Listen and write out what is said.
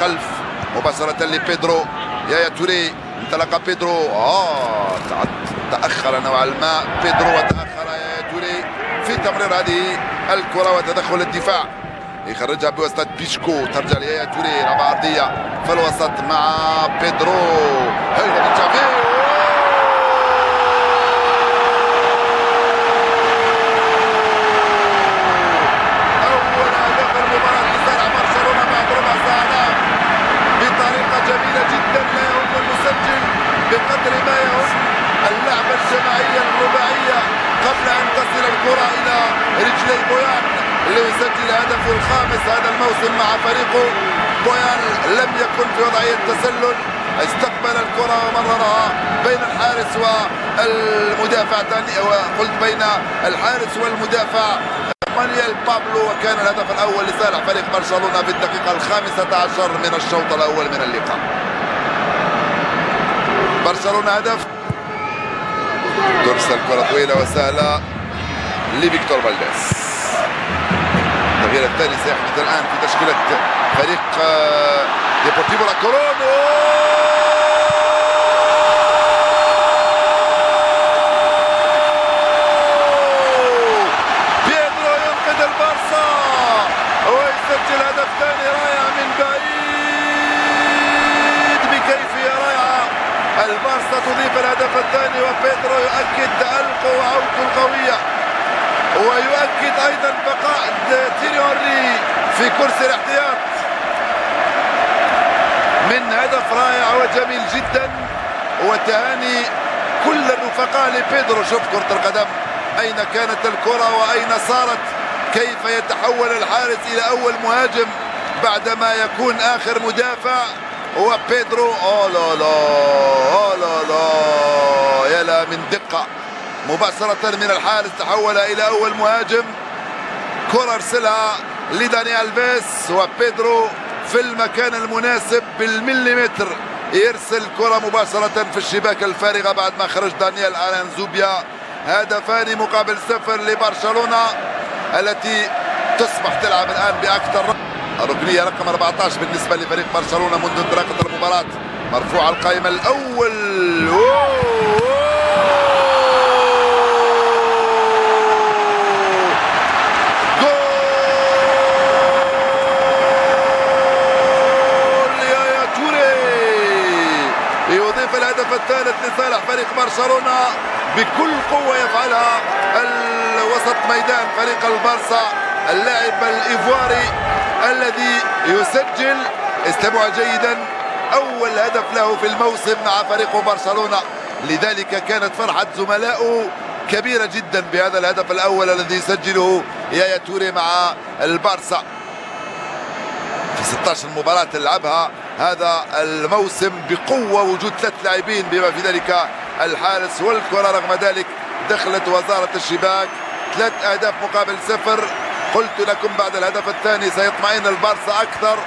خلف مباشرة لبيدرو. يايا توري انطلق بيدرو، تأخر نوعا ما بيدرو وتأخر يايا توري في تمرير هذه الكرة وتدخل الدفاع، يخرجها بواسطة بيشكو، ترجع ليايا توري، لعبة أرضية في الوسط مع بيدرو. هيدا من جافي، أول هدف المباراة لصالح برشلونة بعد ربع ساعة بطريقة جميلة جدا. لا يهم المسجل بقدر ما يهم اللعبة الجماعية الرباعية قبل أن تصل الكرة إلى رجلي بويان اللي يسجل هدفه الخامس هذا الموسم مع فريقه. بويان لم يكن في وضعية تسلل، استقبل الكرة ومررها بين الحارس والمدافع، وقلت بين الحارس والمدافع مانويل بابلو، وكان الهدف الأول لصالح فريق برشلونة في الدقيقة 15 من الشوط الأول من اللقاء. برشلونة هدف، ترسل كرة طويلة وسهلة لفيكتور فالديز. التغيير الثاني سيحدث الآن في تشكيلة فريق ديبورتيفو لا كورون. بيدرو ينقذ البارسا ويسجل هدف ثاني رائع من بعيد، بكيفية رائعة البارسا تضيف الهدف الثاني، وبيدرو يؤكد تألقه وعودته القوية، ويؤكد ايضا بقاء تيري هنري في كرسي الاحتياط من هدف رائع وجميل جدا. وتهاني كل الرفقاء لبيدرو. شوف كرة القدم اين كانت الكرة واين صارت، كيف يتحول الحارس الى اول مهاجم بعدما يكون اخر مدافع. وبيدرو لا لا لا لا، يا لا من دقة، مباشرة من الحارس تحول إلى أول مهاجم. كرة أرسلها لداني ألفيس، وبيدرو في المكان المناسب بالمليمتر يرسل كرة مباشرة في الشباك الفارغة بعد ما خرج دانيال أرانزوبيا. هدفان مقابل 0 لبرشلونة التي تصبح تلعب الآن بأكثر. الركنية رقم 14 بالنسبة لفريق برشلونة منذ انطلاقة المباراة، مرفوع القائم الأول. الهدف الثالث لصالح فريق برشلونة بكل قوة يفعلها الوسط ميدان فريق البارسا، اللاعب الإيفواري الذي يسجل، استمع جيدا، أول هدف له في الموسم مع فريق برشلونة. لذلك كانت فرحة زملائه كبيرة جدا بهذا الهدف الأول الذي يسجله يايا توري مع البارسا في 16 مباراة لعبها هذا الموسم بقوة، وجود 3 لاعبين بما في ذلك الحارس، والكرة رغم ذلك دخلت وزارة الشباك. 3 أهداف مقابل 0. قلت لكم بعد الهدف الثاني سيطمئن البارسا أكثر